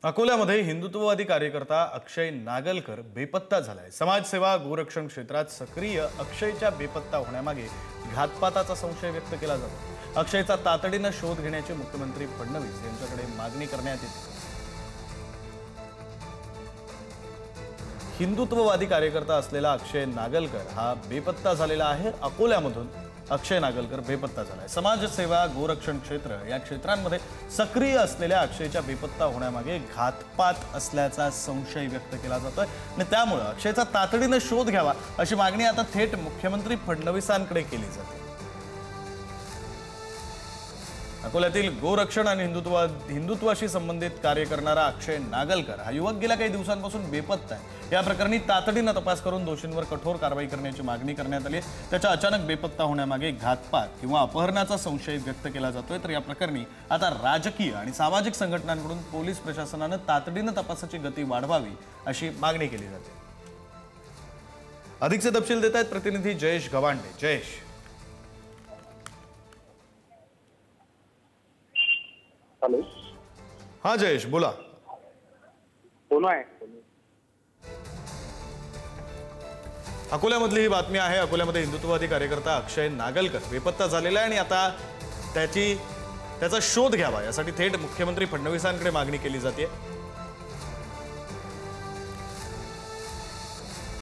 अकोल्यामध्ये हिंदुत्ववादी कार्यकर्ता अक्षय नागलकर बेपत्ता झालाय। समाजसेवा गोरक्षण क्षेत्रात सक्रिय अक्षयच्या बेपत्ता होण्यामागे घातपाताचा संशय व्यक्त केला जातो। अक्षयचा तातडीने शोध घेण्याची मुख्यमंत्री फडणवीस यांच्याकडे मागणी करण्यात येते। हिंदुत्ववादी कार्यकर्ता असलेला अक्षय नागलकर हा बेपत्ता झालेला आहे। अकोल्यामधून अक्षय नागलकर बेपत्ता झालाय। समाजसेवा गोरक्षण क्षेत्र या क्षेत्रांमध्ये सक्रिय असलेल्या अक्षयच्या बेपत्ता होण्यामागे घातपात असल्याचा संशय व्यक्त केला जातोय आणि त्यामुळे अक्षयचा तातडीने शोध घ्यावा अशी मागणी आता थेट मुख्यमंत्री फडणवीसांकडे केली जाते। अकोल्यातील गोरक्षण आणि हिंदुत्वाशी संबंधित कार्य करणारा अक्षय नागलकर हा युवक गेल्या काही दिवसांपासून बेपत्ता आहे। या प्रकरणी तातडीने तपास करून दोषींवर कठोर कारवाई करण्याची मागणी करण्यात आली आहे। त्याच्या अचानक बेपत्ता होण्यामागे घातपात किंवा अपहरणाचा संशय व्यक्त केला जातोय। तर या प्रकरणी आता राजकीय आणि सामाजिक संघटनांकडून पोलीस प्रशासनाने तातडीने तपासाची गती वाढवावी अशी मागणी केली जाते। अधिकचे तपशील देत आहेत प्रतिनिधी जयेश गवांडे। जयेश, हेलो। हाँ जयेश बोला। कोण आहे? अकोल्यामधली ही बातमी आहे। अकोल्यामध्ये हिंदुत्ववादी कार्यकर्ता अक्षय नागलकर बेपत्ता झालेला आहे आणि आता त्याचा शोध घ्यावा यासाठी थेट मुख्यमंत्री फडणवीसांकडे मागणी केली जाते।